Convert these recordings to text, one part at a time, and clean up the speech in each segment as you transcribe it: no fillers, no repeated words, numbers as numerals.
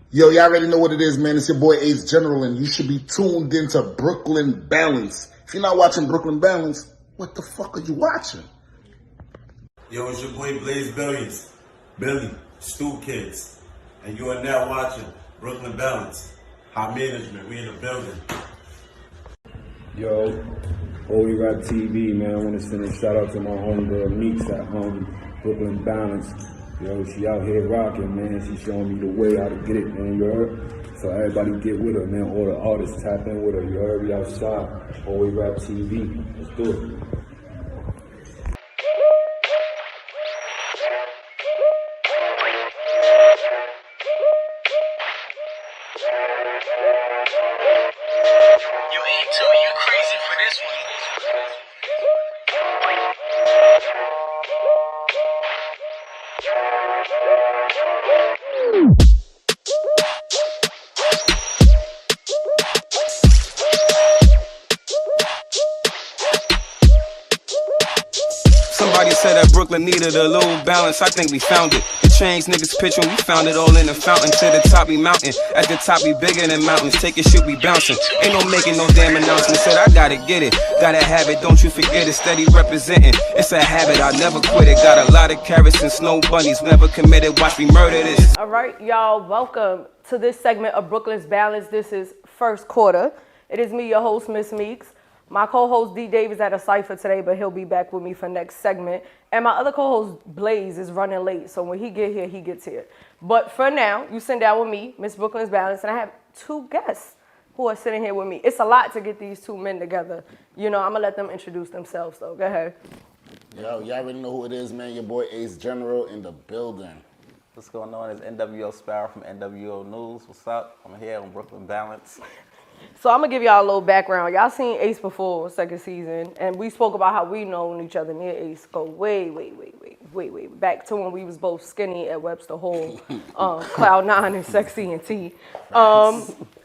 Yo, y'all already know what it is, man. It's your boy Ace General, and you should be tuned into Brooklyn Balance. If you're not watching Brooklyn Balance, what the fuck are you watching? Yo, it's your boy Blaze Billy, Stu Kids, and you are now watching Brooklyn Balance. High management, we in the building. Yo, Holy Rap TV, man. I want to send a shout out to my homegirl MzMeekz at Brooklyn Balance. Yo, she out here rocking, man. She showing me the way how to get it, man. You heard? So everybody get with her, man. All the artists tap in with her. You heard? We outside. Holy Rap TV. Let's do it. You ain't too, you crazy for this one. Somebody said that Brooklyn needed a little balance. I think we found it. The change niggas pitch when we found it all in the fountain. To the top we mountain. At the top we bigger than mountains. Take it, shoot, we bouncing. Ain't no making no damn announcement. Said I gotta get it. Gotta have it, don't you forget it. Steady representing. It's a habit, I never quit it. Got a lot of carrots and snow bunnies. Never committed, watch me murder this. All right, y'all, welcome to this segment of Brooklyn's Balance. This is first quarter. It is me, your host, MzMeekz. My co-host D Dave is at a cipher today, but he'll be back with me for next segment. And my other co-host Blaze is running late, so when he get here, he gets here. But for now, you sit down with me, Miss Brooklyn's Balance, and I have two guests who are sitting here with me. It's a lot to get these two men together. You know, I'm gonna let them introduce themselves though. Go ahead. Yo, y'all already know who it is, man. Your boy Ace General in the building. What's going on? It's NWO Sparrow from NWO News. What's up? I'm here on Brooklyn Balance. So I'm gonna give y'all a little background. Y'all seen Ace before, second season, and we spoke about how we known each other. Me and Ace go way back to when we was both skinny at Webster Hall, Cloud9 and Sexy and T.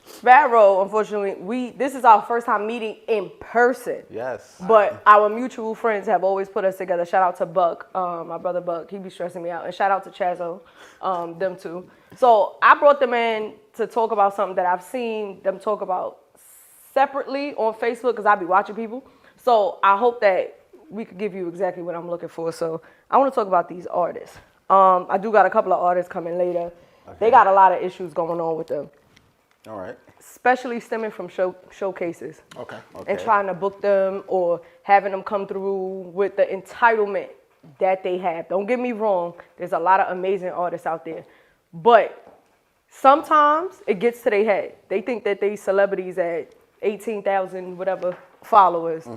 Sparrow, unfortunately, this is our first time meeting in person. Yes. But our mutual friends have always put us together. Shout out to Buck, my brother Buck. He be stressing me out. And shout out to Chazo, them two. So I brought them in to talk about something that I've seen them talk about separately on Facebook because I be watching people. So I hope that we could give you exactly what I'm looking for. So I want to talk about these artists. I do got a couple of artists coming later. Okay. They got a lot of issues going on with them. All right. Especially stemming from showcases. Okay. And trying to book them or having them come through with the entitlement that they have. Don't get me wrong, there's a lot of amazing artists out there. But sometimes it gets to their head. They think that they celebrities at 18,000 whatever followers.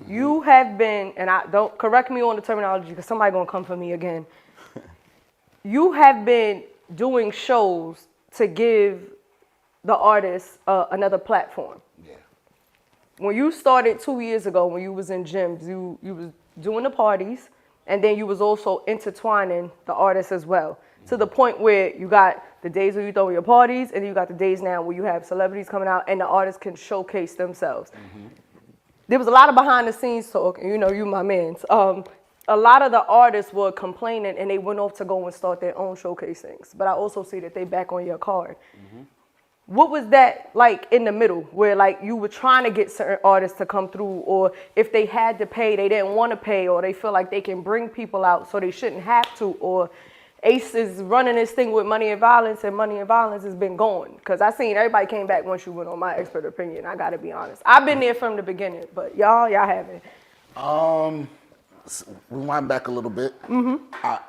You have been, and I don't correct me on the terminology because somebody gonna come for me again. You have been doing shows to give the artists another platform. Yeah. When you started 2 years ago, when you was in gyms, you was doing the parties, and then you was also intertwining the artists as well. To the point where you got the days where you throw your parties, and you got the days now where you have celebrities coming out and the artists can showcase themselves. There was a lot of behind the scenes talk, and you know, you my mans. A lot of the artists were complaining and they went off to go and start their own showcase things. But I also see that they back on your card. What was that like in the middle where like you were trying to get certain artists to come through, or if they had to pay, they didn't want to pay, or they feel like they can bring people out so they shouldn't have to, or Ace is running this thing with Money and Violence, and Money and Violence has been going? Because I seen everybody came back once you went on My Expert Opinion. I got to be honest. I've been there from the beginning, but y'all haven't. Rewind back a little bit. My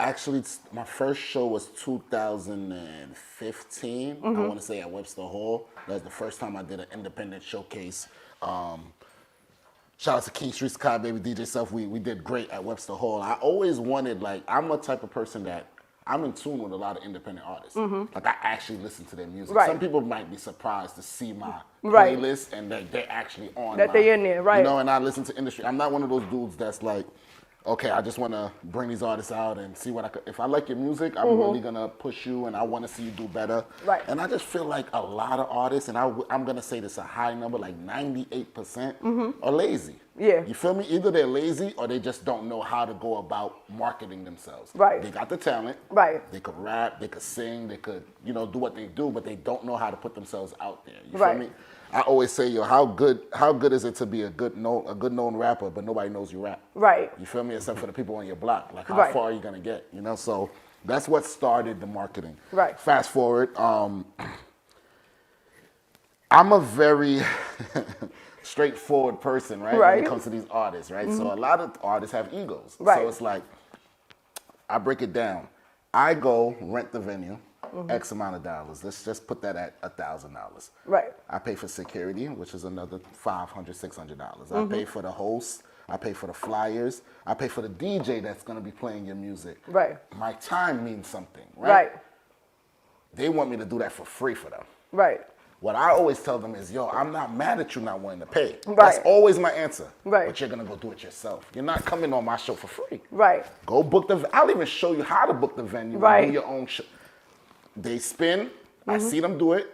first show was 2015. I want to say at Webster Hall. That was the first time I did an independent showcase. Shout out to King Street Sky, baby, DJ Self. We did great at Webster Hall. I always wanted, like, I'm a type of person that I'm in tune with a lot of independent artists. Like, I actually listen to their music. Right. Some people might be surprised to see my playlist and that they're actually on. That they in there, right? You know, and I listen to industry. I'm not one of those dudes that's like, okay, I just want to bring these artists out and see what I could. If I like your music, I'm really gonna push you, and I want to see you do better. Right. And I just feel like a lot of artists, and I'm gonna say this a high number, like 98% are lazy. Yeah. You feel me? Either they're lazy or they just don't know how to go about marketing themselves. Right. They got the talent. Right. They could rap, they could sing, they could, do what they do, but they don't know how to put themselves out there. You Right. feel me? I always say, yo, how good is it to be a good known rapper, but nobody knows you rap? Right. You feel me? Except for the people on your block. Like, how far are you gonna get? So that's what started the marketing. Right. Fast forward, I'm a very straightforward person, right? When it comes to these artists, right? So a lot of artists have egos. Right. So it's like, I break it down. I go rent the venue. X amount of dollars. Let's just put that at $1,000. Right. I pay for security, which is another $500, $600. I pay for the host. I pay for the flyers. I pay for the DJ that's gonna be playing your music. Right. My time means something, right? Right. They want me to do that for free for them. Right. What I always tell them is, yo, I'm not mad at you not wanting to pay. Right. That's always my answer. Right. But you're gonna go do it yourself. You're not coming on my show for free. Right. Go book I'll even show you how to book the venue. Right. And do your own show. They spin, I see them do it,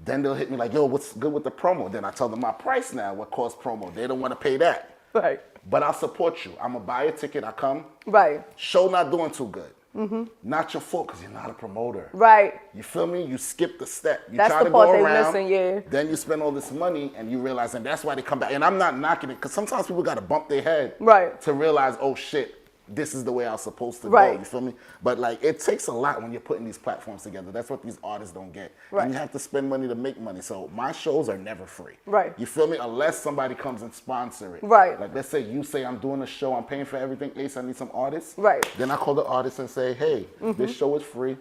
then they'll hit me like, yo, what's good with the promo? Then I tell them my price now, what costs promo. They don't want to pay that. Right. But I'll support you. I'm going to buy a ticket, I come. Right. Show not doing too good. Not your fault, because you're not a promoter. Right. You feel me? You skip the step. You that's try the to part go they around, missing, yeah. Then you spend all this money, and you realize, and that's why they come back. And I'm not knocking it, because sometimes people got to bump their head to realize, oh, shit. This is the way I was supposed to go, you feel me? But like, it takes a lot when you're putting these platforms together. That's what these artists don't get. Right. And you have to spend money to make money. So my shows are never free. Right. You feel me? Unless somebody comes and sponsor it. Right. Like, let's say you say, I'm doing a show, I'm paying for everything. Ace, I need some artists. Right. Then I call the artist and say, hey, this show is free.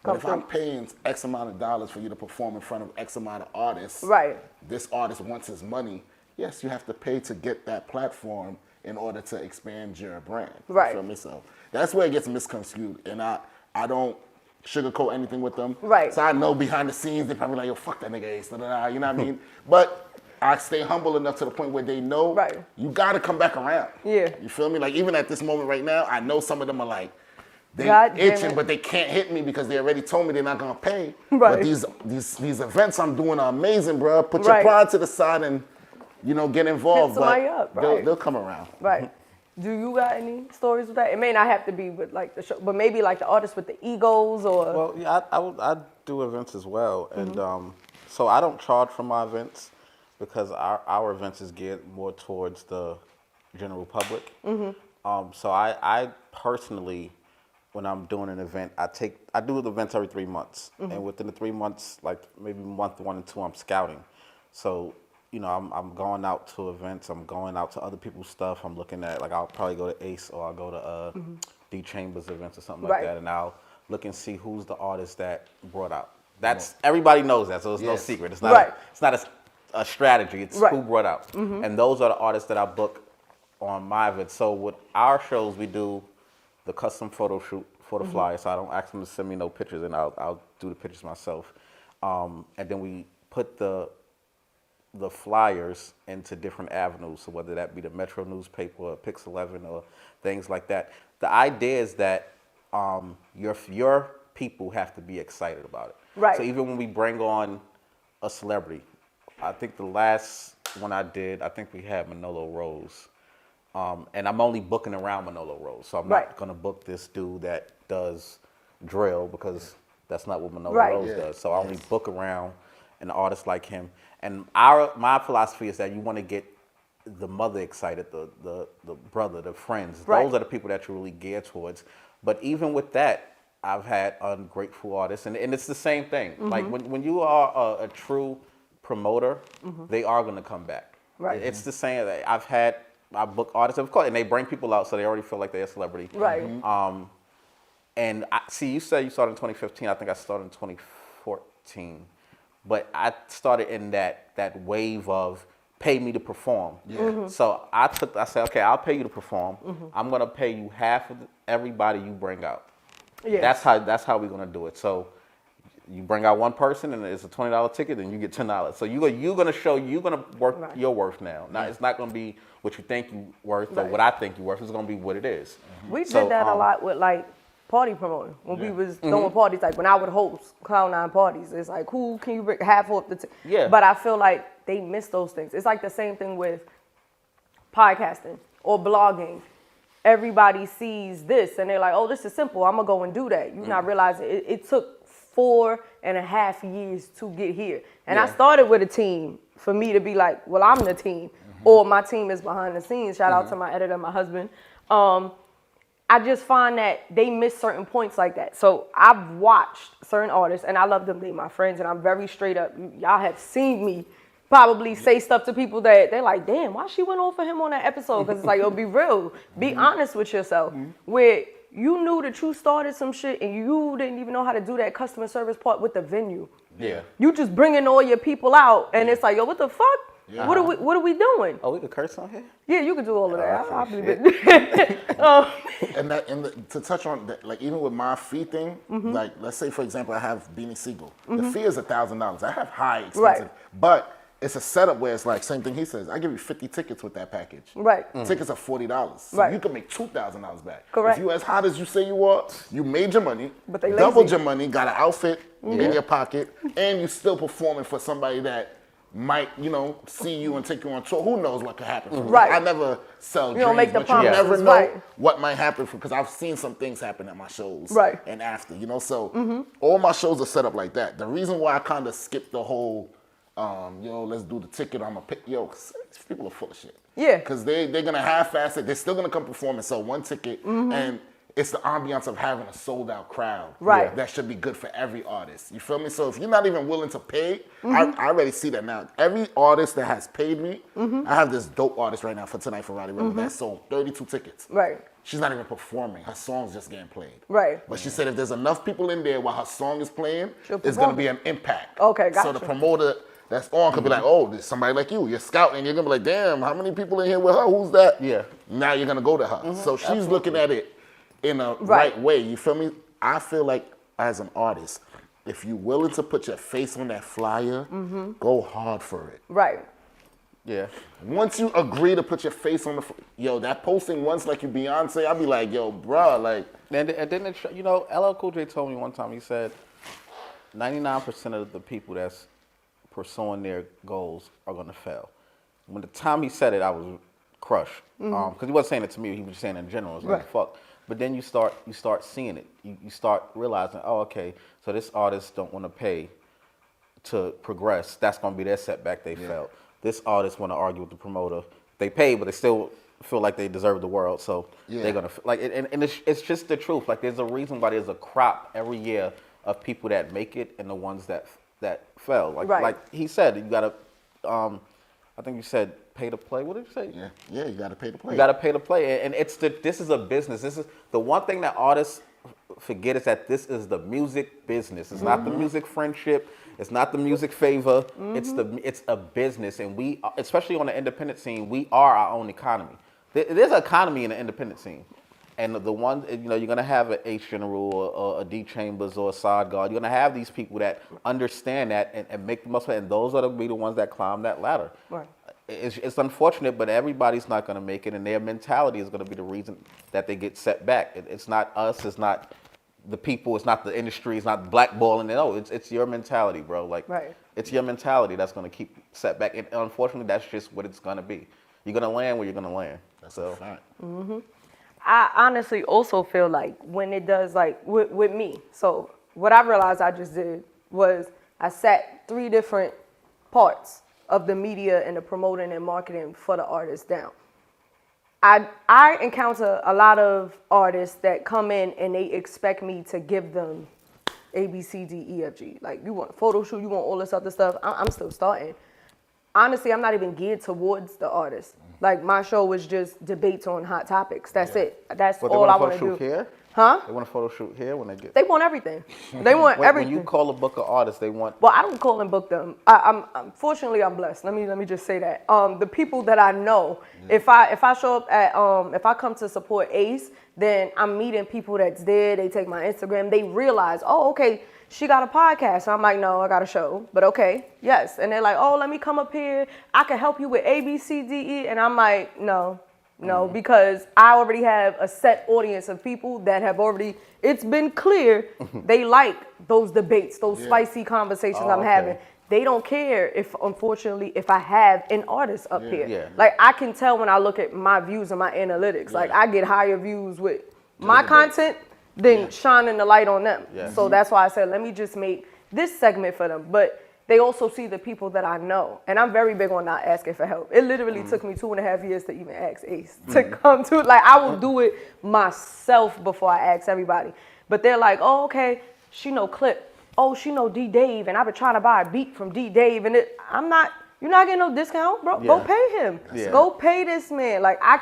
But if I'm paying X amount of dollars for you to perform in front of X amount of artists, this artist wants his money. Yes, you have to pay to get that platform in order to expand your brand. Right. You feel me? So that's where it gets misconstrued. And I don't sugarcoat anything with them. Right. So I know behind the scenes, they're probably like, yo, fuck that nigga Ace. You know what I mean? But I stay humble enough to the point where they know you got to come back around. Yeah. You feel me? Like, even at this moment right now, I know some of them are like, they itching, but they can't hit me because they already told me they're not going to pay. Right. But these events I'm doing are amazing, bro. Put your pride to the side and, get involved, but they'll come around. Right. Do you got any stories with that? It may not have to be with like the show, but maybe like the artists with the egos or. Well, yeah, I do events as well, and so I don't charge for my events because our events is geared more towards the general public. So I personally, when I'm doing an event, I do the events every 3 months, and within the 3 months, like maybe month 1 and 2, I'm scouting. So. I'm going out to events. I'm going out to other people's stuff. I'm looking at, like, I'll probably go to Ace or I'll go to D Chambers events or something like that, and I'll look and see who's the artist that brought out. That's everybody knows that, so it's no secret. It's not. It's not a strategy. It's who brought out, and those are the artists that I book on my events. So with our shows, we do the custom photo shoot for the flyer. So I don't ask them to send me no pictures, and I'll do the pictures myself, and then we put the flyers into different avenues, so whether that be the Metro newspaper or Pix 11 or things like that. The idea is that your people have to be excited about it. Right. So even when we bring on a celebrity, I think the last one I did, I think we had Manolo Rose. And I'm only booking around Manolo Rose, so I'm not going to book this dude that does drill because that's not what Manolo Rose does. So I only book around an artist like him. And my philosophy is that you want to get the mother excited, the brother, the friends. Those are the people that you're really geared towards. But even with that, I've had ungrateful artists, and it's the same thing. Like when you are a true promoter, they are going to come back. Right. It's the same. I book artists, of course, and they bring people out, so they already feel like they're a celebrity. Right. And you said you started in 2015. I think I started in 2014. But I started in that wave of pay me to perform. Yeah. So I said, okay, I'll pay you to perform. I'm gonna pay you half of everybody you bring out. Yeah. That's how we're gonna do it. So You bring out one person and it's a $20 ticket, and you get $10. So you're gonna work your worth now. Now it's not gonna be what you think you worth or what I think you worth. It's gonna be what it is. We did that a lot with like party promoting when we was throwing parties. Like when I would host Cloud9 parties, it's like who can you bring half off the But I feel like they miss those things. It's like the same thing with podcasting or blogging. Everybody sees this and they're like, oh, this is simple. I'm gonna go and do that. You not realizing it took 4.5 years to get here. And I started with a team for me to be like, well, I'm the team, or my team is behind the scenes. Shout out to my editor, my husband. I just find that they miss certain points like that. So I've watched certain artists, and I love them. They're my friends, and I'm very straight up. Y'all have seen me probably say stuff to people that they're like, damn, why she went off for him on that episode? Because it's like, yo, be real. Be honest with yourself. Where you knew that you started some shit and you didn't even know how to do that customer service part with the venue. Yeah. You just bringing all your people out, and it's like, yo, what the fuck? Yeah. What are we doing? Oh, we could curse on here? Yeah, you can do all of that. I believe it. And to touch on that, like even with my fee thing, like let's say for example I have Beanie Siegel. The fee is $1,000. I have high expensive, but it's a setup where it's like same thing he says. I give you 50 tickets with that package. Right. Tickets are $40. So you can make $2,000 back. Correct. If you as hot as you say you are, you made your money, but they doubled your money, got an outfit in your pocket, and you still performing for somebody that might, see you and take you on tour. Who knows what could happen? Right. I never sell dreams, don't make the but you promises, never know right. what might happen because I've seen some things happen at my shows. Right. And after, so all my shows are set up like that. The reason why I kind of skipped the whole, let's do the ticket, I'm gonna pick, cause people are full of shit. Yeah. Because they're gonna half-ass it. They're still gonna come perform and sell one ticket, and it's the ambiance of having a sold-out crowd. Right. That should be good for every artist. You feel me? So if you're not even willing to pay, I already see that now. Every artist that has paid me, I have this dope artist right now for Tonight for Roddy River that sold 32 tickets. Right. She's not even performing. Her song's just getting played. Right. But she said if there's enough people in there while her song is playing, She'll it's going to be an impact. Okay, gotcha. So the promoter that's on could be like, oh, there's somebody like you. You're scouting. You're going to be like, damn, how many people in here with her? Who's that? Yeah. Now you're going to go to her. So she's looking at it in a right way. You feel me? I feel like as an artist, if you're willing to put your face on that flyer, go hard for it. Right. Yeah. Once you agree to put your face on that posting once like you Beyonce, I'll be like, yo, bruh, like. And then, LL Cool J told me one time, he said, 99% of the people that's pursuing their goals are going to fail. When the time he said it, I was crushed. Because he wasn't saying it to me, he was just saying it in general. It's like, fuck. But then you start seeing it. You start realizing, oh, okay, so this artist don't want to pay to progress. That's going to be their setback they felt. This artist want to argue with the promoter. They pay, but they still feel like they deserve the world. So they're going to, and it's just the truth. Like there's a reason why there's a crop every year of people that make it and the ones that fail. Like he said, you got to, I think you said pay to play. What did you say? Yeah, you got to pay to play. You got to pay to play. And this is a business. This is the one thing that artists forget is that this is the music business. It's not the music friendship. It's not the music favor. It's a business, and we, especially on the independent scene, we are our own economy. There's an economy in the independent scene, and the one you're gonna have an H General or a D Chambers or a Sod Guard. You're gonna have these people that understand that and make the most of it, and those are gonna be the ones that climb that ladder. Right. It's unfortunate, but everybody's not gonna make it, and their mentality is gonna be the reason that they get set back. It's not us. It's not the people, it's not the industry, it's not blackballing. No, it's your mentality, bro. Like, it's your mentality that's going to keep setback. And unfortunately, that's just what it's going to be. You're going to land where you're going to land. That's a fact. I honestly also feel like when it does, like, with me, so what I realized I just did was I sat 3 different parts of the media and the promoting and marketing for the artist down. I encounter a lot of artists that come in and they expect me to give them A, B, C, D, E, F, G. Like, you want a photo shoot, you want all this other stuff. I'm still starting. Honestly, I'm not even geared towards the artist. Like, my show is just debates on hot topics. That's it. That's all I want to do. Here? Huh? They want a photo shoot here when they get. They want everything. They want everything. When you call a book of artists, they want. Well, I don't call and book them. I'm fortunately I'm blessed. Let me just say that. The people that I know, if I show up at if I come to support Ace, then I'm meeting people that's there. They take my Instagram. They realize, oh, okay, she got a podcast. So I'm like, no, I got a show. But okay, yes. And they're like, oh, let me come up here. I can help you with A, B, C, D, E. And I'm like, no, because I already have a set audience of people that have already, it's been clear, they like those debates, those spicy conversations I'm having. They don't care if, unfortunately, if I have an artist up here. Yeah. Like, I can tell when I look at my views and my analytics. Like, I get higher views with my content than shining the light on them. So that's why I said, let me just make this segment for them. But they also see the people that I know. And I'm very big on not asking for help. It literally took me 2.5 years to even ask Ace to come to it. Like, I will do it myself before I ask everybody. But they're like, oh, okay, she know Clip. Oh, she know D Dave, and I've been trying to buy a beat from D Dave, and you're not getting no discount, bro. Go pay him. Go pay this man. Like, I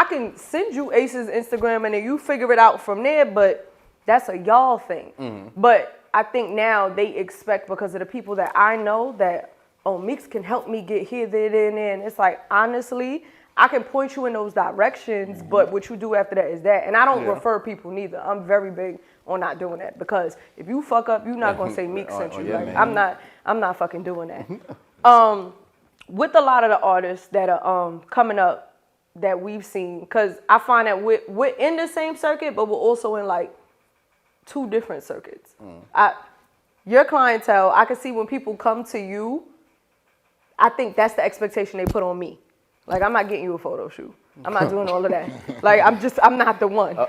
can send you Ace's Instagram, and then you figure it out from there, but that's a y'all thing. But I think now they expect, because of the people that I know, that, oh, Meekz can help me get here, there, and it's like, honestly, I can point you in those directions, but what you do after that is that. And I don't refer people neither. I'm very big on not doing that, because if you fuck up, you're not gonna say Meekz sent you. Like, I'm not fucking doing that. With a lot of the artists that are coming up that we've seen, because I find that we're in the same circuit, but we're also in like 2 different circuits. Your clientele, I can see when people come to you, I think that's the expectation they put on me. Like, I'm not getting you a photo shoot. I'm not doing all of that. Like, I'm not the one. A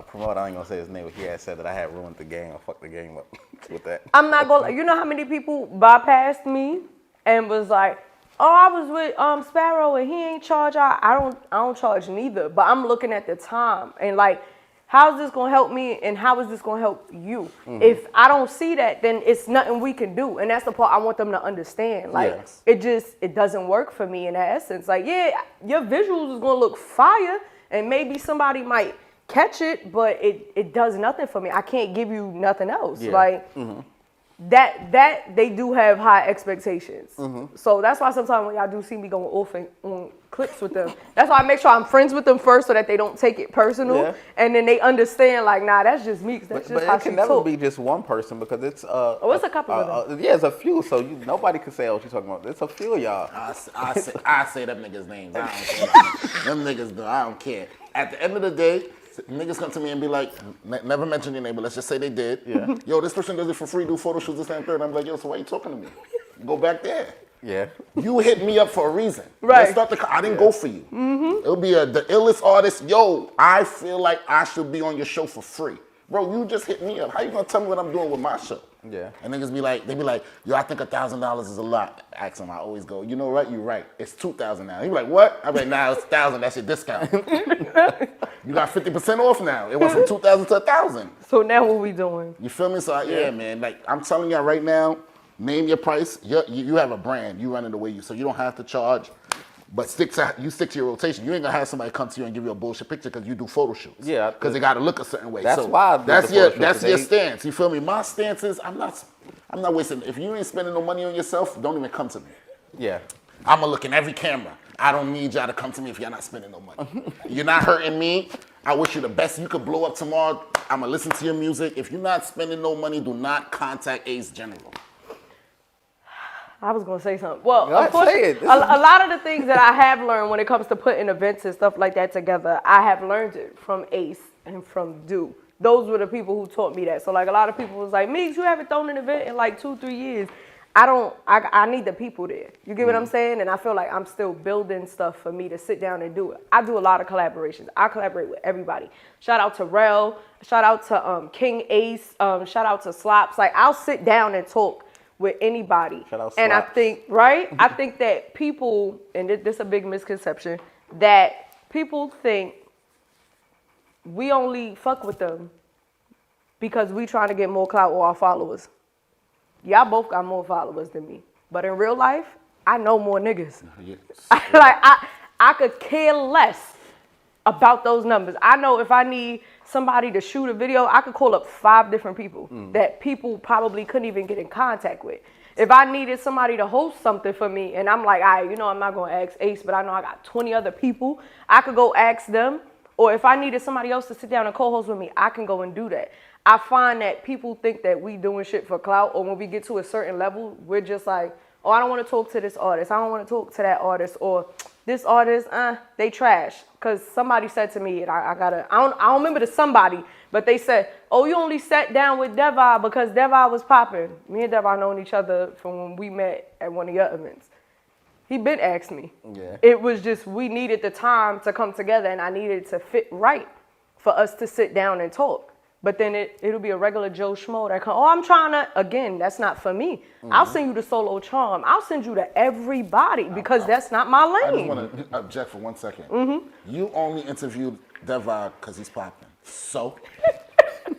promoter, I ain't gonna say his name, but he had said that I had ruined the game. I fucked the game up with that. I'm not gonna, you know how many people bypassed me and was like, oh, I was with Sparrow and he ain't charge. I don't charge neither, but I'm looking at the time and like, how is this gonna help me and how is this gonna help you? If I don't see that, then it's nothing we can do. And that's the part I want them to understand. Like, it doesn't work for me in that essence. Like, yeah, your visuals is gonna look fire and maybe somebody might catch it, but it does nothing for me. I can't give you nothing else. Like, that they do have high expectations. So that's why sometimes when y'all do see me going off on clips with them, that's why I make sure I'm friends with them first so that they don't take it personal, and then they understand like, nah, that's just Meekz. That's just how she talk. But it can never be just one person, because it's it's a couple of them. Yeah, it's a few. So nobody can say, oh, she's talking about. It's a few of y'all. I say them niggas' names. I don't care. Them niggas do. I don't care. At the end of the day, niggas come to me and be like, never mention your name, but let's just say they did. Yo, this person does it for free, do photo shoots, this and third. I'm like, yo, so why are you talking to me? Go back there. You hit me up for a reason. Let's start I didn't go for you. It'll be the illest artist. Yo, I feel like I should be on your show for free. Bro, you just hit me up. How you gonna tell me what I'm doing with my show? And niggas be like, yo, I think $1,000 is a lot. I ask them, I always go, you know what? You're right. It's $2,000 now. He be like, what? I'm like, nah, it's $1,000. That's your discount. You got 50% off now. It went from $2,000 to $1,000. So now what we doing? You feel me? So yeah, man. Like, I'm telling y'all right now, name your price. You have a brand. You run it the way so you don't have to charge. But stick to your rotation. You ain't gonna have somebody come to you and give you a bullshit picture because you do photo shoots. Because they gotta look a certain way. That's why. That's your stance. You feel me? My stance is I'm not wasting. If you ain't spending no money on yourself, don't even come to me. I'ma look in every camera. I don't need y'all to come to me if y'all not spending no money. You're not hurting me. I wish you the best. You could blow up tomorrow. I'ma listen to your music. If you're not spending no money, do not contact Ace General. I was going to say something. Well, of course, a lot of the things that I have learned when it comes to putting events and stuff like that together, I have learned it from Ace and from Do. Those were the people who taught me that. So, like, a lot of people was like, Meekz, you haven't thrown an event in like 2-3 years. I need the people there. You get what I'm saying? And I feel like I'm still building stuff for me to sit down and do it. I do a lot of collaborations. I collaborate with everybody. Shout out to Rel. Shout out to King Ace. Shout out to Slops. Like, I'll sit down and talk with anybody. And I think, I think that people, and this is a big misconception, that people think we only fuck with them because we trying to get more clout with our followers. Y'all both got more followers than me. But in real life, I know more niggas. I could care less about those numbers. I know if I need somebody to shoot a video, I could call up 5 different people that people probably couldn't even get in contact with. If I needed somebody to host something for me and I'm like, I'm not going to ask Ace, but I know I got 20 other people, I could go ask them. Or if I needed somebody else to sit down and co-host with me, I can go and do that. I find that people think that we doing shit for clout, or when we get to a certain level, we're just like, oh, I don't want to talk to this artist. I don't want to talk to that artist, or this artist, they trash. Cause somebody said to me, and I don't remember the somebody, but they said, oh, you only sat down with Devi because Devi was popping. Me and Devi known each other from when we met at one of your events. He been asked me. Yeah. It was just, we needed the time to come together, and I needed to fit right for us to sit down and talk. But then it'll be a regular Joe Schmo that come, oh, I'm trying to, again, that's not for me. I'll send you to Solo Charm. I'll send you to everybody because that's not my lane. I just want to object for 1 second. You only interviewed Devi because he's popping. So?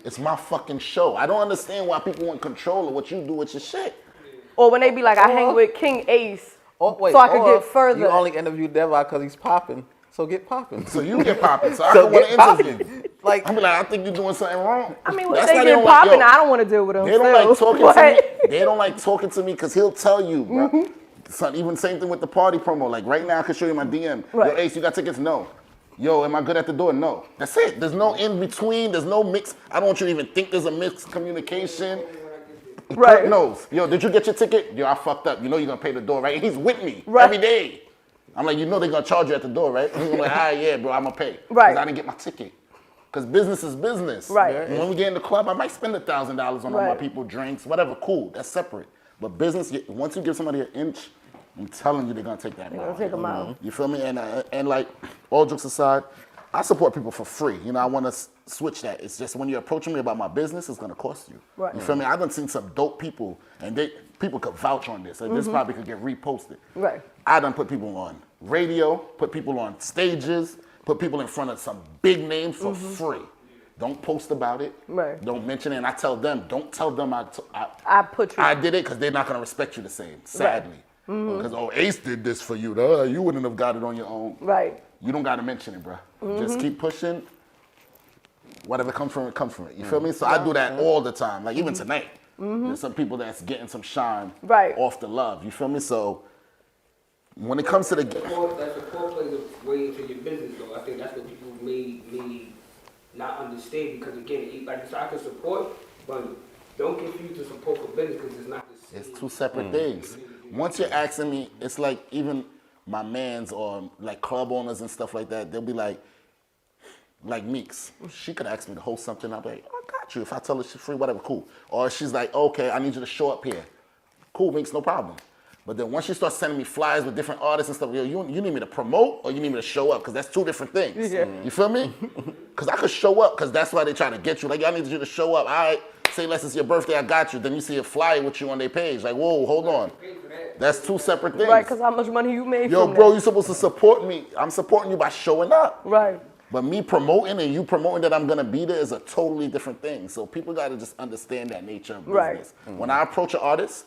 It's my fucking show. I don't understand why people want control of what you do with your shit. Or when they be like, I hang with King Ace so I could get further. You only interviewed Devi because he's popping. So get popping. So you get popping. So I don't want to interview you. Like, I'm like, I think you're doing something wrong. I mean, when they get popping, I don't want to deal with them. They don't like talking to me. They don't like talking to me because he'll tell you, bro. Son, even same thing with the party promo. Like right now, I can show you my DM. Yo, Ace, you got tickets? No. Yo, am I good at the door? No. That's it. There's no in between. There's no mix. I don't want you to even think there's a mixed communication. Right. Kirk knows. Yo, did you get your ticket? Yo, I fucked up. You know you're going to pay the door, right? And he's with me every day. I'm like, you know they're going to charge you at the door, right? And he's like, yeah, bro, I'm going to pay. Right. Because I didn't get my ticket. Because business is business. Right. When we get in the club, I might spend $1,000 on all my people, drinks, whatever. Cool. That's separate. But business, once you give somebody an inch, I'm telling you, they're going to take that mile. They're going to take a mile. You feel me? And like, all jokes aside, I support people for free. You know, I want to switch that. It's just when you're approaching me about my business, it's going to cost you. Right. You feel me? I've done seen some dope people, and people could vouch on this. Like, this probably could get reposted. Right. I done put people on radio, put people on stages, put people in front of some big names for free. Don't post about it. Right. Don't mention it. And I tell them, don't tell them I did it, because they're not going to respect you the same, sadly. Because, oh, Ace did this for you. You wouldn't have got it on your own. Right. You don't got to mention it, bro. Just keep pushing. Whatever comes from it, comes from it. You feel me? So I do that all the time. Like even tonight, there's some people that's getting some shine off the love. You feel me? So when it comes to the game. That support plays a way into your business, though. I think that's what people may not understand, because again, like you said, I can support, but don't confuse the support for business, because it's not the same. It's two separate things. Once you're asking me, it's like even my mans or like club owners and stuff like that, they'll be like MzMeekz. She could ask me to host something. I'll be like, I got you. If I tell her she's free, whatever, cool. Or she's like, okay, I need you to show up here. Cool, MzMeekz, no problem. But then once she starts sending me flyers with different artists and stuff, yo, you need me to promote or you need me to show up? Because that's two different things. Yeah. You feel me? Because I could show up, because that's why they try to get you. Like, I need you to show up. All right, say less it's your birthday, I got you. Then you see a flyer with you on their page. Like, whoa, hold on. That's two separate things. Right, because how much money you made Yo, from bro, that? you're supposed to support me. I'm supporting you by showing up. Right. But me promoting and you promoting that I'm going to be there is a totally different thing. So people got to just understand that nature of business. Right. When I approach an artist,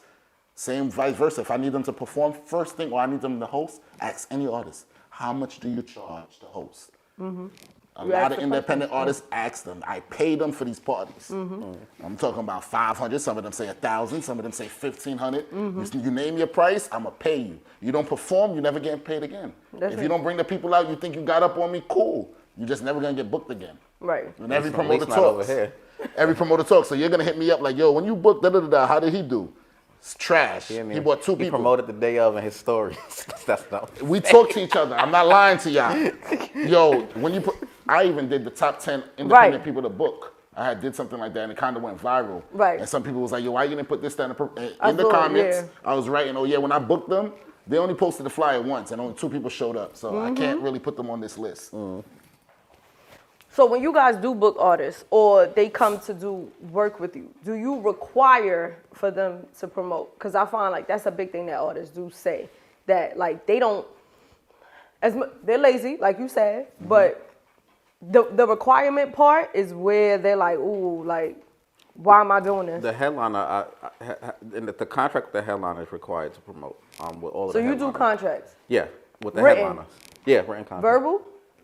same vice versa. If I need them to perform first thing or I need them to host, ask any artist, how much do you charge to host? A lot of independent artists ask them. I pay them for these parties. I'm talking about 500. Some of them say 1,000. Some of them say 1,500. You name your price, I'm going to pay you. You don't perform, you're never getting paid again. If you don't bring the people out you think you got up on me, cool. You're just never going to get booked again. Right. And every promoter talks. Every promoter talks. So you're going to hit me up like, yo, when you booked, how did he do? It's trash. He bought two people. He promoted the day of in his stories. That's not. We talk to each other. I'm not lying to y'all. Yo, when you I even did the top 10 independent people to book. I did something like that, and it kind of went viral. Right. And some people was like, yo, why you didn't put this down in the comments? I was writing, oh yeah, when I booked them, they only posted the flyer once, and only 2 people showed up. So I can't really put them on this list. So when you guys do book artists or they come to do work with you, do you require for them to promote? Because I find like that's a big thing that artists do say, that like they don't, they're lazy, like you said, but the requirement part is where they're like, ooh, like, why am I doing this? The headliner, in the contract with the headliner is required to promote with all of the headliners. So you do contracts? Yeah, with the headliners. Yeah, written contract. Verbal?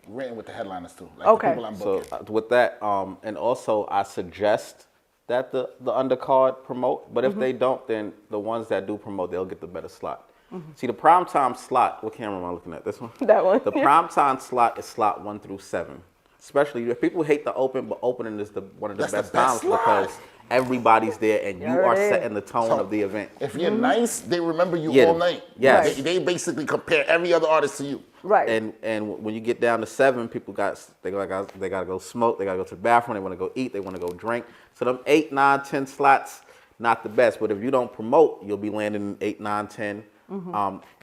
Written with the headliners too. Like okay. The people I'm booking. So with that, and also I suggest that the undercard promote, but if they don't, then the ones that do promote, they'll get the better slot. See, the primetime slot, what camera am I looking at? This one? That one. The primetime slot is slot 1 through 7. Especially if people hate the open, but opening is one of the best times because everybody's there and you are setting the tone of the event. If you're nice, they remember you all night. Yes. They basically compare every other artist to you. Right. And when you get down to 7, people they gotta go smoke, they gotta go to the bathroom, they wanna go eat, they wanna go drink. So them 8, 9, 10 slots, not the best. But if you don't promote, you'll be landing in 8, 9, 10.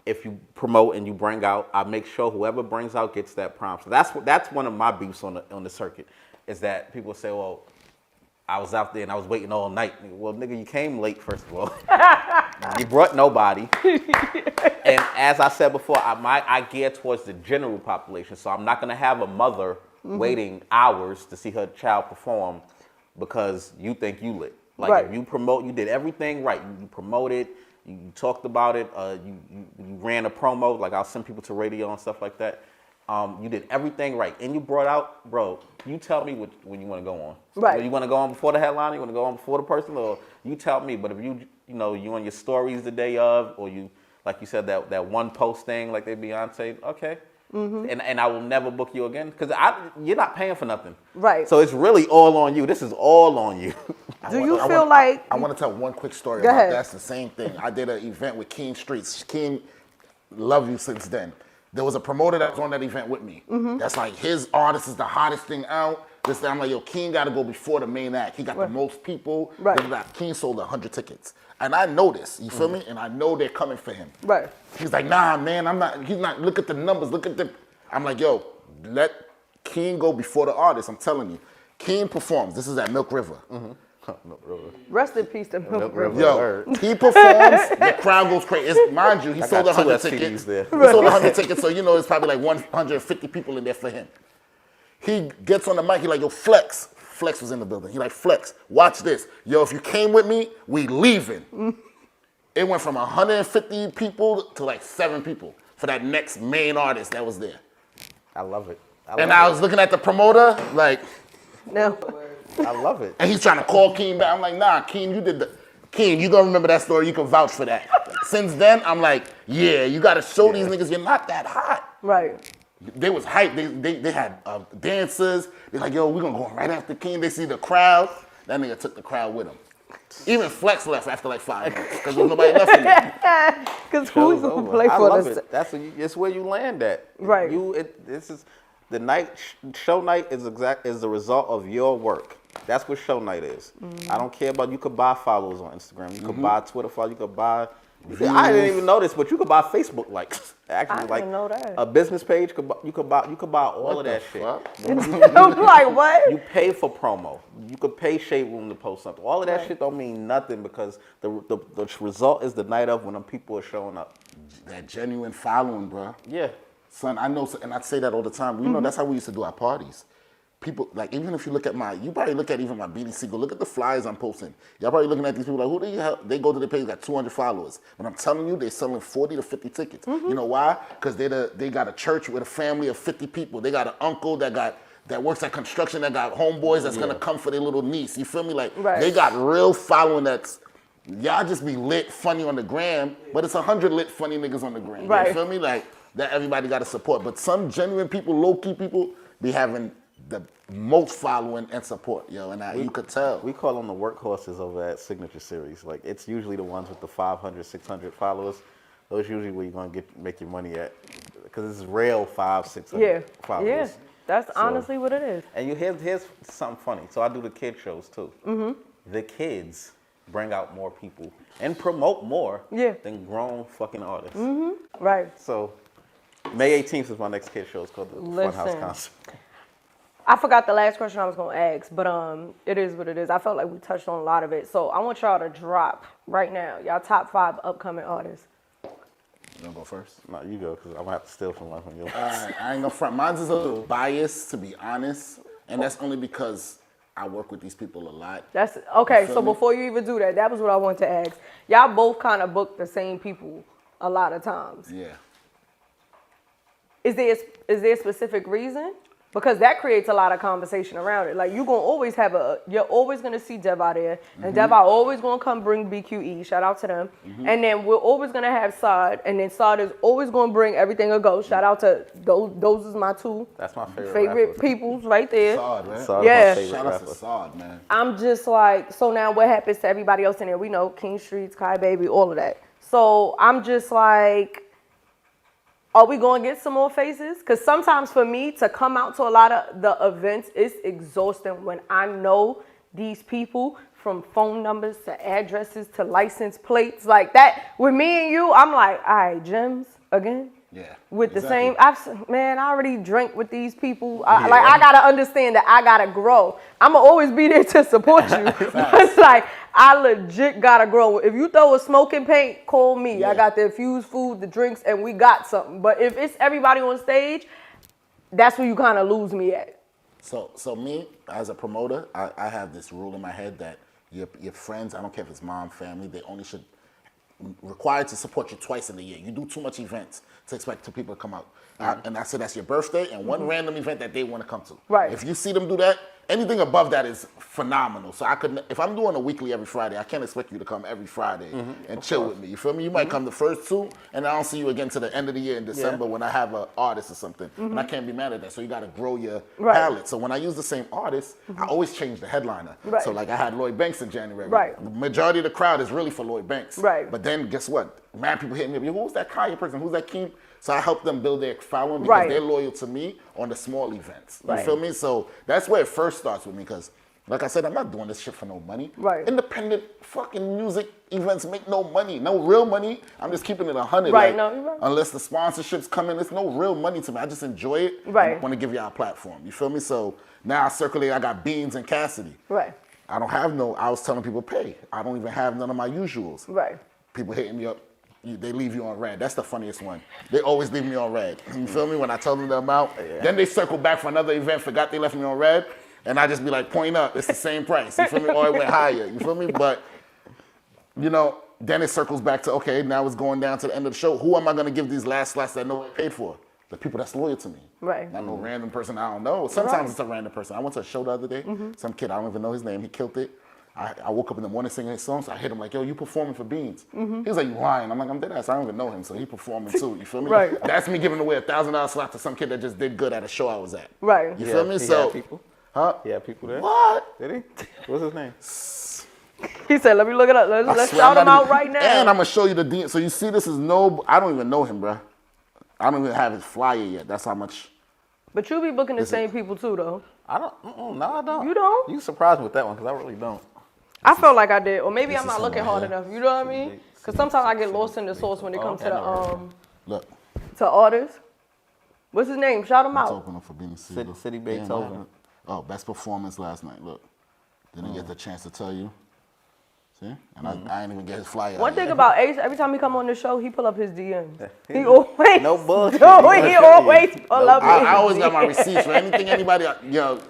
If you promote and you bring out, I make sure whoever brings out gets that prompt. So that's one of my beefs on the circuit, is that people say, well, I was out there and I was waiting all night. Well, nigga, you came late, first of all. You brought nobody. And as I said before, I gear towards the general population. So I'm not going to have a mother waiting hours to see her child perform because you think you lit. Like, if you promote, you did everything right. You promoted, you talked about it, you ran a promo. Like, I'll send people to radio and stuff like that. You did everything right, and you brought out, bro. You tell me when you want to go on. Right. You want to go on before the headliner? You want to go on before the person, or you tell me. But if you on your stories the day of, or you, like you said, that one post thing, like they Beyonce, okay. And I will never book you again because you're not paying for nothing. Right. So it's really all on you. This is all on you. Do you feel like? I want to tell one quick story about that. That's the same thing. I did an event with Keen Streets. Keen, love you since then. There was a promoter that was on that event with me. That's like, his artist is the hottest thing out. I'm like, yo, Keen got to go before the main act. He got the most people. Keen sold 100 tickets. And I know this, you feel me? And I know they're coming for him. Right. He's like, nah, man, he's not, look at the numbers, I'm like, yo, let Keen go before the artist, I'm telling you. Keen performs, this is at Milk River. Rest in peace to Milk River. Yo, he performs, the crowd goes crazy. Mind you, he sold 100 tickets. He sold 100 tickets, so there's probably like 150 people in there for him. He gets on the mic, he like, yo, Flex. Flex was in the building. He like, Flex, watch this. Yo, if you came with me, we leaving. It went from 150 people to like 7 people for that next main artist that was there. I love it. I was looking at the promoter, like, no. I love it. And he's trying to call Keen back. I'm like, nah, Keen, Keen, you gonna remember that story, you can vouch for that. Since then, I'm like, yeah, you gotta show these niggas you're not that hot. Right. They was hyped. They had dancers. They're like, yo, we're gonna go right after King. They see the crowd. That nigga took the crowd with him. Even Flex left after like 5 minutes because there was nobody left in there. Because who's gonna play for this? That's where you land at. Right. This is the night. Show night is the result of your work. That's what show night is. I don't care about. You could buy followers on Instagram. You could buy Twitter followers. You could buy. I didn't even know this, but you could buy Facebook likes. Actually, I didn't know that. A business page, you could buy all of that shit. Like what? You pay for promo. You could pay Shade Room to post something. All of that shit don't mean nothing because the result is the night of when them people are showing up. That genuine following, bro. Yeah. Son, I know, and I say that all the time. You know, that's how we used to do our parties. People, like, even if you look at you probably look at even my BDC, go look at the flyers I'm posting. Y'all probably looking at these people like, who the hell? They go to the page, got 200 followers. But I'm telling you, they're selling 40 to 50 tickets. You know why? Because they got a church with a family of 50 people. They got an uncle that works at construction, that got homeboys that's gonna come for their little niece. You feel me? Like, they got real following that's, y'all just be lit, funny on the gram, but it's 100 lit, funny niggas on the gram. Right. You feel me? Like, that everybody got to support. But some genuine people, low-key people, be having the most following and support, yo, and you could tell. We call them the workhorses over at Signature Series. Like, it's usually the ones with the 500, 600 followers. Those usually where you're gonna make your money at, because it's real 500, 600 followers. Yeah, that's honestly what it is. And here's something funny. So I do the kid shows too. The kids bring out more people and promote more than grown fucking artists. Right. So May 18th is my next kid show. It's called the Funhouse Concert. I forgot the last question I was going to ask, but it is what it is. I felt like we touched on a lot of it. So I want y'all to drop right now y'all top 5 upcoming artists. You want to go first? No, you go, because I'm going to have to steal from one from you. I ain't gonna front. Mine's is a little biased, to be honest, and that's only because I work with these people a lot. That's okay. So before you even do that, that was what I wanted to ask. Y'all both kind of book the same people a lot of times. Yeah. Is there a specific reason? Because that creates a lot of conversation around it. Like you're always gonna see Dev out there, and Dev are always gonna come bring BQE. Shout out to them. And then we're always gonna have Saad, and then Saad is always gonna bring everything a go. Shout out to those is my two. That's my favorite peoples right there. Saad, right? Saad yeah. Shout out to Saad, man. I'm just like, so now what happens to everybody else in there? We know King Streets, Kai Baby, all of that. So I'm just like, are we going to get some more faces? Because sometimes for me to come out to a lot of the events, it's exhausting when I know these people from phone numbers to addresses to license plates like that. With me and you, I'm like, all right, gyms again? Yeah. With the same, I already drank with these people. I got to understand that I got to grow. I'm going to always be there to support you. It's like, I legit got to grow. If you throw a smoking paint, call me. Yeah. I got the infused food, the drinks, and we got something. But if it's everybody on stage, that's where you kind of lose me at. So me, as a promoter, I have this rule in my head that your friends, I don't care if it's mom, family, they only should required to support you twice in the year. You do too much events to expect people to come out. And I said that's your birthday and one random event that they want to come to. Right. If you see them do that, anything above that is phenomenal. So if I'm doing a weekly every Friday, I can't expect you to come every Friday and chill with me. You feel me? You might come the first two, and I don't see you again to the end of the year in December when I have an artist or something. And I can't be mad at that. So you got to grow your palette. So when I use the same artist, I always change the headliner. Right. So like I had Lloyd Banks in January. Right. The majority of the crowd is really for Lloyd Banks. Right. But then guess what? Mad people hitting me up. Who's that Kanye person? Who's that Keem? So I help them build their following because they're loyal to me on the small events. You feel me? So that's where it first starts with me because, like I said, I'm not doing this shit for no money. Right. Independent fucking music events make no money. No real money. I'm just keeping it 100. Right, like, no, you're right. Unless the sponsorships come in, it's no real money to me. I just enjoy it. Right. I want to give y'all a platform. You feel me? So now I circulate. I got Beans and Cassidy. Right. I don't have I was telling people pay. I don't even have none of my usuals. Right. People hitting me up. They leave you on red. That's the funniest one. They always leave me on red. You feel me? When I tell them the amount, then they circle back for another event, forgot they left me on red, and I just be like, point up, it's the same price. You feel me? Or it went higher. You feel me? But, then it circles back to, okay, now it's going down to the end of the show. Who am I going to give these last slots that nobody paid for? The people that's loyal to me. Right. Not no random person I don't know. Sometimes it's a random person. I went to a show the other day. Some kid, I don't even know his name. He killed it. I woke up in the morning singing his songs. I hit him like, yo, you performing for Beans. He was like, you lying. I'm like, I'm dead ass. I don't even know him. So he performing too. You feel me? Right. That's me giving away $1,000 slot to some kid that just did good at a show I was at. Right. You feel me? He So, had people? huh? He had people there? What? Did he? What's his name? He said, let me look it up. Let's shout him out right now. And I'm going to show you the DM. So you see, this is I don't even know him, bro. I don't even have his flyer yet. That's how much. But you be booking the same people too, though. I don't. No, I don't. You don't? You surprised me with that one because I really don't. I felt like I did, or maybe I'm not looking him hard right here. enough. You know what I mean? Because sometimes I get lost in the sauce when it comes to Look. to artists. What's his name? Shout him Let's out. open up for being City Beethoven. Oh, best performance last night. Look. Didn't get the chance to tell you. See? And I didn't even get his flyer. One thing about Ace, every time he come on the show, he pull up his DMs. He No always, bullshit. he always pull up his I always got DMs. my receipts for anything anybody, y'all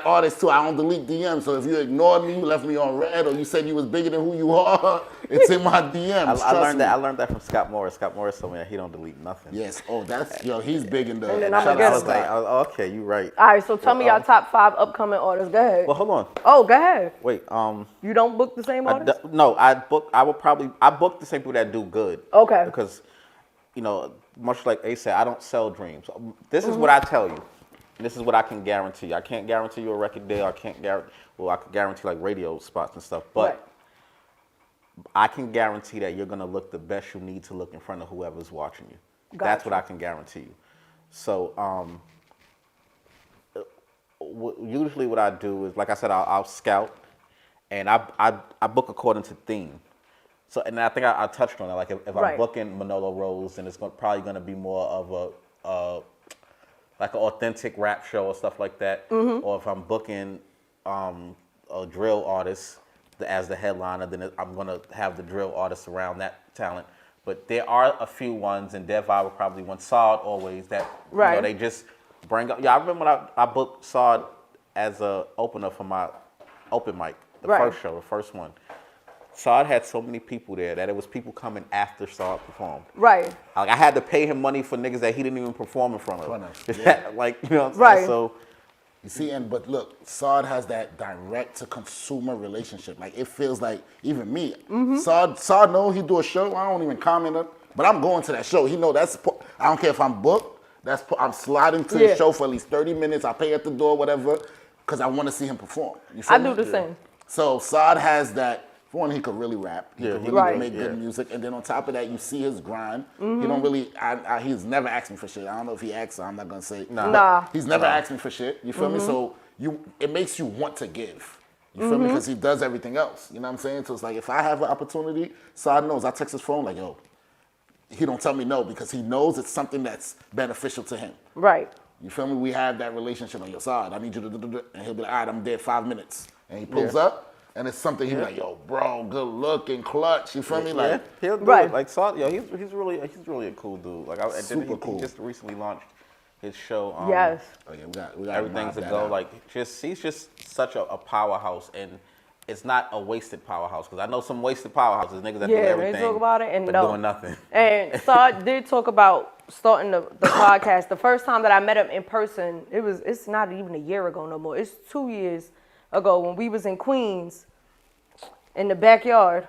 artists too. I don't delete DMs. So if you ignored me, you left me on red, or you said you was bigger than who you are, it's in my DMs. I learned that from Scott Morris. Scott Morris told me that he don't delete nothing. Yes. Oh, he's big in the. And then I'm I against was like, okay, you right. All right, so tell me your top 5 upcoming artists. Go ahead. Well, hold on. Oh, go ahead. Wait. You don't book the same artists? No, I book the same people that do good. Okay. Because, much like Ace said, I don't sell dreams. This is what I tell you. This is what I can guarantee. I can't guarantee you a record deal. I can guarantee like radio spots and stuff. But I can guarantee that you're gonna look the best you need to look in front of whoever's watching you. That's what I can guarantee you. So usually what I do is, like I said, I'll scout, and I book according to theme. So, and I think I touched on it. Like if I'm booking Manolo Rose, then it's probably going to be more of like an authentic rap show or stuff like that. Or if I'm booking a drill artist as the headliner, then I'm going to have the drill artist around that talent. But there are a few ones, and Dev I would probably want Saad always that they just bring up. Yeah, I remember when I booked Saad as a opener for my open mic, the first show, the first one. Saad had so many people there that it was people coming after Saad performed. Right. Like I had to pay him money for niggas that he didn't even perform in front of. Yeah. Like, you know what I'm saying? Right. So you see, but look, Saad has that direct to consumer relationship. Like it feels like even me, Saad know he do a show. I don't even comment on, but I'm going to that show. He know that's. I don't care if I'm booked. I'm sliding to the show for at least 30 minutes. I pay at the door, whatever, because I want to see him perform. You feel I me? do the same. So Saad has that. For one, he could really rap. He could really make good music. And then on top of that, you see his grind. He don't really, he's never asked me for shit. I don't know if he asks, so I'm not going to say. Nah. He's never asked me for shit. You feel me? So it makes you want to give. You feel me? Because he does everything else. You know what I'm saying? So it's like, if I have an opportunity, Saad knows. I text his phone like, yo, he don't tell me no because he knows it's something that's beneficial to him. Right. You feel me? We have that relationship on your side. I need you to do, and he'll be like, all right, I'm there 5 minutes. And he pulls up. And it's something he's like, yo, bro, good looking, clutch. You feel me? Like he'll do it. Like Saad, yo, he's really a cool dude. Like super cool. He just recently launched his show. Yes. Oh, yeah, we got Everything's a go. Like he's just such a powerhouse, and it's not a wasted powerhouse. Because I know some wasted powerhouses, niggas that do everything. They talk about it and but doing nothing. And Saad did talk about starting the podcast. The first time that I met him in person, it's not even a year ago no more. It's 2 years ago when we was in Queens in the backyard.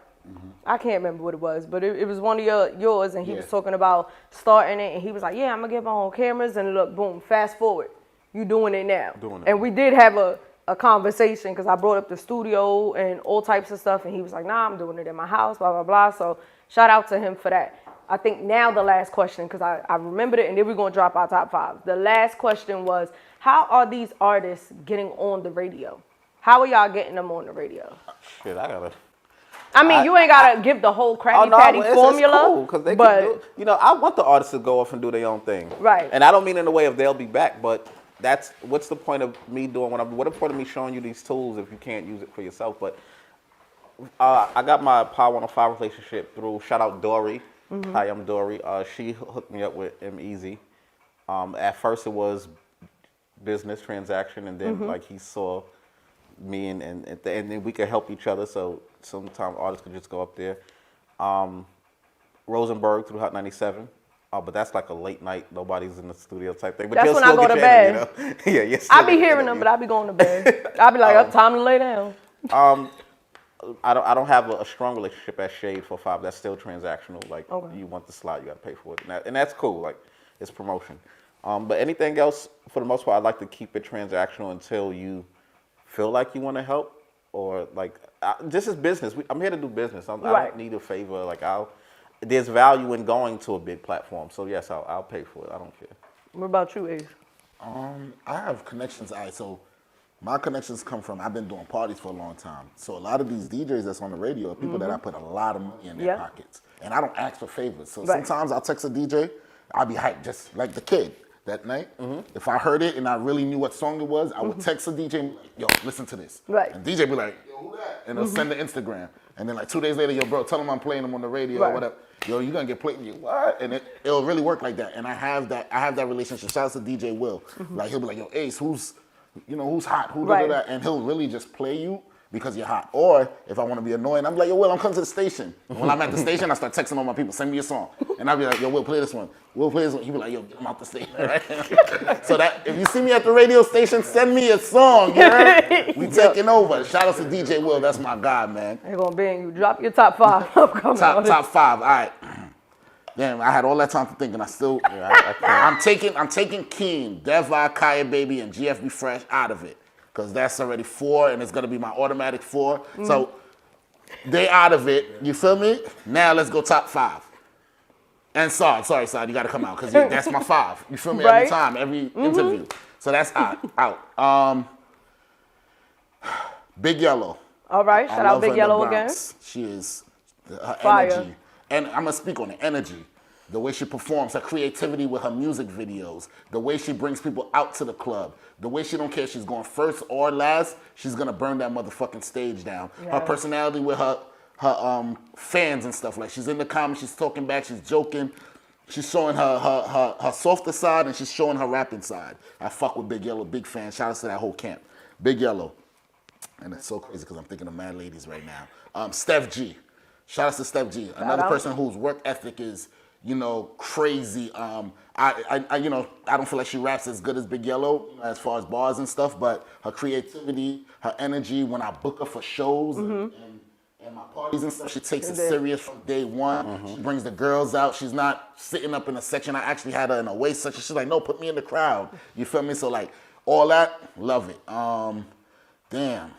I can't remember what it was, but it was one of yours, and he was talking about starting it, and he was like, yeah, I'm going to get my own cameras, and look, boom, fast forward, you doing it now. And we did have a conversation, because I brought up the studio and all types of stuff, and he was like, nah, I'm doing it in my house, blah, blah, blah. So shout out to him for that. I think now the last question, because I remembered it, and then we're going to drop our top 5. The last question was, how are these artists getting on the radio? How are y'all getting them on the radio? Shit, you ain't gotta give the whole Krabby Patty formula. It's cool, they can do, you know, I want the artists to go off and do their own thing. Right. And I don't mean in the way of they'll be back, but what's the point of me doing what the point of me showing you these tools if you can't use it for yourself? But I got my Power 105 relationship through, shout out Dory. Hi, I'm Dory. She hooked me up with MzMeekz. At first it was business transaction, and then like he saw me and then we could help each other, so sometimes artists could just go up there. Rosenberg through Hot 97, but that's like a late night, nobody's in the studio type thing. But that's when I go to bed. Interview, I be hearing them, but I be going to bed. I be like, up, time to lay down. I don't have a strong relationship at Shade 45. That's still transactional. Like you want the slot, you got to pay for it, and that's cool. Like it's promotion. But anything else, for the most part, I like to keep it transactional until you feel like you want to help, or like this is business. I'm here to do business. I don't need a favor. Like there's value in going to a big platform. So yes, I'll pay for it. I don't care. What about you, Ace? I have connections. So my connections come from, I've been doing parties for a long time. So a lot of these DJs that's on the radio are people that I put a lot of money in their pockets, and I don't ask for favors. So sometimes I'll text a DJ. I'll be hyped, just like the kid. That night, if I heard it and I really knew what song it was, I would text the DJ and be like, yo, listen to this. Right. And DJ be like, yo, who that? And they'll send the Instagram. And then like 2 days later, yo, bro, tell them I'm playing them on the radio or whatever. Yo, you gonna get played? You what? And it'll really work like that. And I have that relationship. Shout out to DJ Will. Like he'll be like, yo, Ace, who's hot? Who da da da? And he'll really just play you because you're hot. Or if I want to be annoying, I'm like, yo, Will, I'm coming to the station. And when I'm at the station, I start texting all my people, send me a song. And I'll be like, yo, Will, play this one. Will, play this one. He'll be like, yo, get him out the station, right? So that if you see me at the radio station, send me a song, you know? We taking over. Shout out to DJ Will, that's my guy, man. They're gonna be in you. Drop your top 5 upcoming. Top 5, all right. Damn, I had all that time to think, and I still, I'm taking Keen, Devi, Kaya Baby, and GFB Fresh out of it. Because that's already 4, and it's going to be my automatic 4. So they out of it. You feel me? Now let's go top 5. And sorry, you got to come out because that's my 5. You feel me? Every time, every interview. So that's out. Big Yellow. All right, shout out Big Yellow again. She is her Fire. Energy. And I'm going to speak on the energy. The way she performs, her creativity with her music videos, the way she brings people out to the club, the way she don't care if she's going first or last, she's gonna burn that motherfucking stage down. Yeah. Her personality with her fans and stuff, like she's in the comments, she's talking back, she's joking, she's showing her softer side and she's showing her rapping side. I fuck with Big Yellow, big fan. Shout out to that whole camp. Big Yellow. and it's so crazy because I'm thinking of mad ladies right now. Steph G. Shout out to Steph G. Another person whose work ethic is, you know, crazy. You know, I don't feel like she raps as good as Big Yellow as far as bars and stuff, but her creativity, her energy, when I book her for shows and my parties and stuff, she takes it serious from day one. She brings the girls out. She's not sitting up in a section. I actually had her in a away section. She's like, no, put me in the crowd. You feel me? So like, all that, love it. Damn.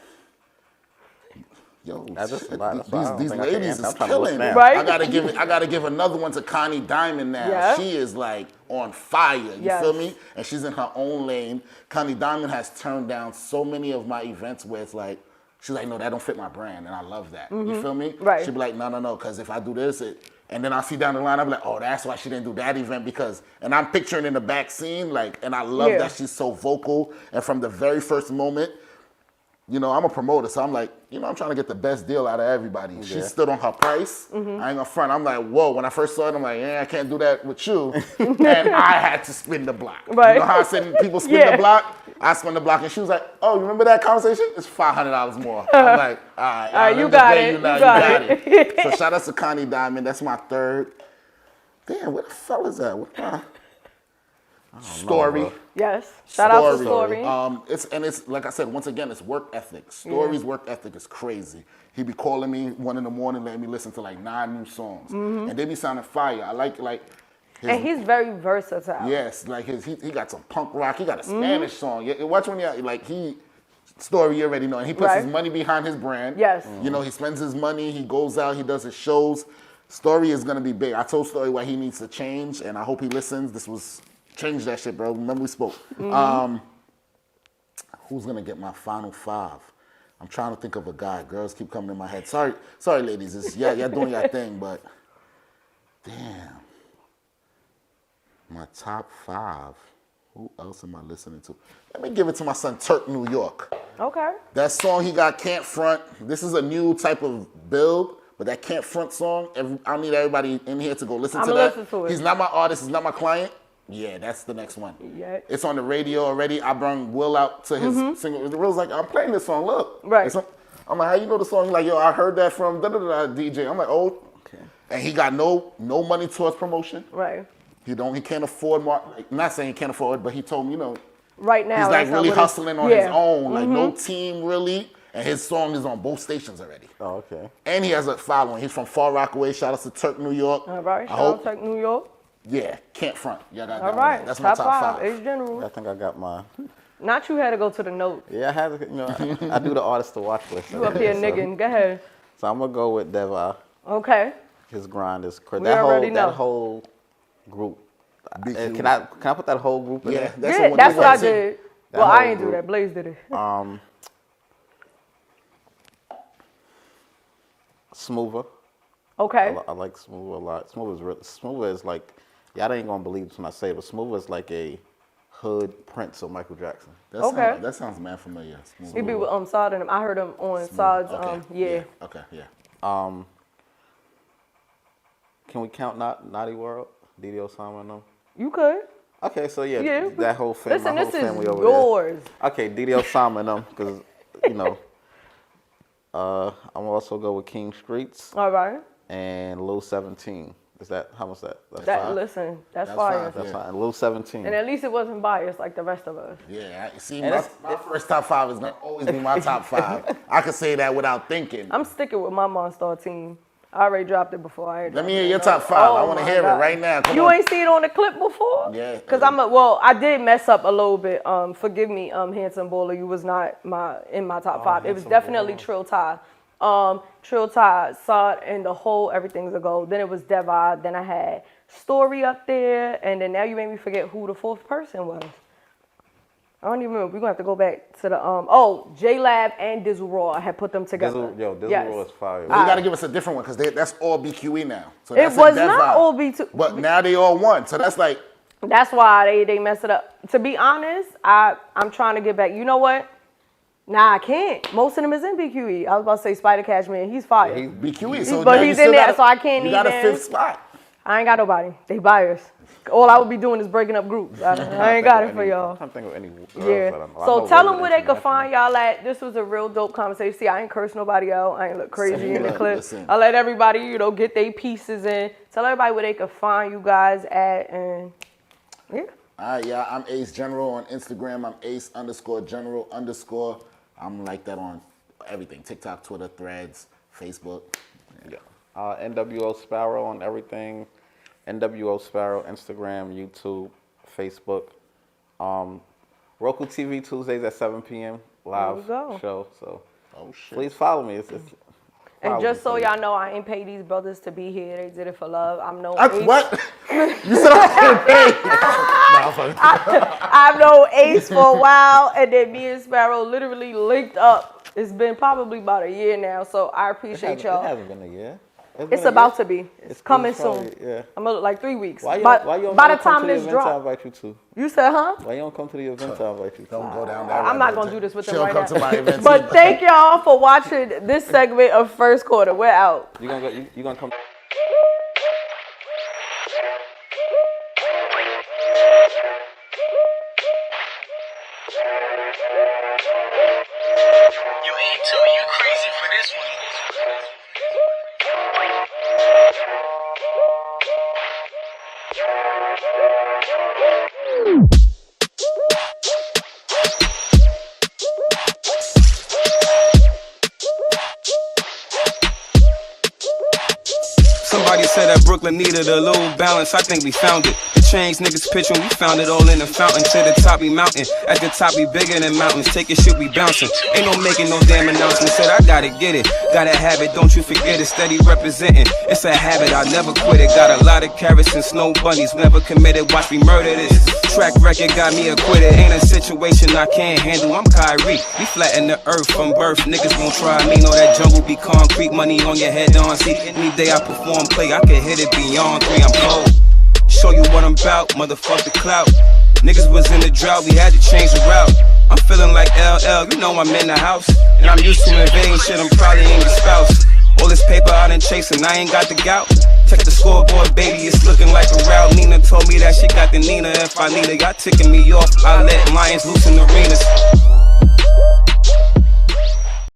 Yo, these ladies is killing. Right? I gotta give another one to Connie Diamond now. Yeah. She is like on fire. You feel me? And she's in her own lane. Connie Diamond has turned down so many of my events where it's like, she's like, no, that don't fit my brand, and I love that. You feel me? Right. She'd be like, no, because if I do this, and then I see down the line, I'm like, oh, that's why she didn't do that event because, and I'm picturing in the back scene, like, and I love that she's so vocal, and from the very first moment, you know, I'm a promoter, so I'm like, you know, I'm trying to get the best deal out of everybody. She stood on her price. I ain't gonna front. I'm like, whoa. When I first saw it, I'm like, yeah, I can't do that with you. And I had to spin the block. Right. You know how I said people spin the block? I spun the block, and she was like, oh, you remember that conversation? It's $500 more. I'm like, all right, you got it. You got it. So shout out to Connie Diamond. That's my third. Damn, where the fell is that? What my... Story. Yes. Shout out to Story. It's like I said, once again, it's work ethic. Story's work ethic is crazy. He be calling me 1 in the morning, letting me listen to like 9 new songs, and they be sounding fire. I like and he's very versatile. Yes, like he got some punk rock. He got a Spanish song. Watch when Story, you already know, and he puts his money behind his brand. Yes. You know, he spends his money. He goes out. He does his shows. Story is gonna be big. I told Story why he needs to change, and I hope he listens. Change that shit, bro. Remember we spoke. Who's gonna get my final 5? I'm trying to think of a guy. Girls keep coming in my head. Sorry, ladies. It's y'all doing your thing, but damn. My top 5. Who else am I listening to? Let me give it to my son Turk New York. Okay. That song he got, Can't Front. This is a new type of build, but that Can't Front song, I need everybody in here to go listen to that. Listen to it. He's not my artist. He's not my client. Yeah, that's the next one. Yeah. It's on the radio already. I brung Will out to his single. Will's like, I'm playing this song, look. Right. I'm like, how you know the song? He's like, yo, I heard that from DJ. I'm like, oh. Okay. And he got no money towards promotion. Right. He can't afford more. Not saying he can't afford it, but he told me, you know. Right now. He's like really hustling on his own. Like no team really. And his song is on both stations already. Oh, okay. And he has a following. He's from Far Rockaway. Shout out to Turk, New York. All right. Shout out to Turk, New York. Yeah, Can't Front. Y'all got all right. That's my top 5. Ace General. I think I got mine. Not you had to go to the notes. Yeah, I had to, you know, I do the artist to watch list. You up here nigging. Go ahead. So I'm going to go with Deva. Okay. His grind is crazy. That whole group. Can I put that whole group in there? That's what I did. Well, I ain't do that. Blaze did it. Smoother. Okay. I like Smoother a lot. Smoother is like, y'all ain't gonna believe this when I say it, but Smoother is like a hood Prince of Michael Jackson. That sounds mad familiar. He be with Sod and him. I heard him on Sod's. Okay, yeah. Can we count Naughty World? Didi Osama and them? You could. Okay, so that whole family. Listen, my whole this family is over yours. There. Okay, Didi Osama and them, because you know. I'm also go with King Streets. All right. And Lil 17. Is that how much that? That's 5? Listen, that's fire. That's fine. Lil 17. And at least it wasn't biased like the rest of us. Yeah, see, my first top 5 is gonna always be my top 5. I could say that without thinking. I'm sticking with my Monster team. I already dropped it before. Let me hear your top 5. I want to hear it right now. You ain't see it on the clip before? Yeah. Because I did mess up a little bit. Forgive me, Handsome Baller. You was not in my top 5. It was definitely Trill Ty. Trill Ty, Sod, and the whole Everything's a Go. Then it was Devi. Then I had Story up there. And then now you made me forget who the 4th person was. I don't even remember. We're going to have to go back to the, J-Lab and Dizzle Raw. I had put them together. Dizzle Raw is fire. You got to give us a different one because that's all BQE now. So it was not all B2. But now they all one. So that's like. That's why they messed it up. To be honest, I'm trying to get back. You know what? Nah, I can't. Most of them is in BQE. I was about to say Spider Cashman. He's fire. BQE. But he's in there, so I can't even. You got a 5th spot. I ain't got nobody. They buyers. all I would be doing is breaking up groups. I ain't got it for y'all. I can't think of any girls Yeah. that So tell them where they can find y'all at. This was a real dope conversation. See, I ain't curse nobody out. I ain't look crazy in the clip. I let everybody, you know, get their pieces in. Tell everybody where they can find you guys at, and yeah. Yeah, I'm Ace General on Instagram. I'm Ace_General_. I'm like that on everything: TikTok, Twitter, Threads, Facebook. Yeah. NWO Sparrow on everything. NWO Sparrow, Instagram, YouTube, Facebook. Roku TV Tuesdays at 7 p.m. live show. So please follow me. And just so y'all know, I ain't pay these brothers to be here. They did it for love. I'm no Ace. What? You said I didn't pay. I've known Ace for a while, and then me and Sparrow literally linked up. It's been probably about a year now, so I appreciate y'all. It hasn't been a year. It's about to be. It's coming probably, soon. Yeah. I'm gonna look like 3 weeks. Why you by the come time to the this events drop, I invite you to? You said, huh? Why you don't come to the events I invite you to? Don't go down that. I'm not gonna do this with them right come to my now. events. But thank y'all for watching this segment of First Quarter. We're out. You gonna come? You crazy for this one. Somebody said that Brooklyn needed a little balance. I think we found it. The change niggas pitching, we found it all in the fountain. To the top we mountain. At the top we bigger than mountains. Take it, shit, we bouncing. Ain't no making no damn announcement. Said I gotta get it. Gotta have it, don't you forget it. Steady representing. It's a habit, I never quit it. Got a lot of carrots and snow bunnies. Never committed, watch me murder this. Track record got me acquitted. Ain't a situation I can't handle. I'm Kyrie. We flatten the earth from birth. Niggas won't try me. Know that jungle be concrete. Money on your head, on see. Any day I perform play, I can hit it beyond 3. I'm cold. Show you what I'm about, motherfuck the clout. Niggas was in the drought, we had to change the route. I'm feeling like LL, you know I'm in the house. And I'm used to invading shit, I'm probably ain't your spouse. All this paper I done chasing, I ain't got the gout. Check the scoreboard, baby, it's looking like a route. Nina told me that she got the Nina. If I need her, y'all ticking me off. I let lions loose in arenas.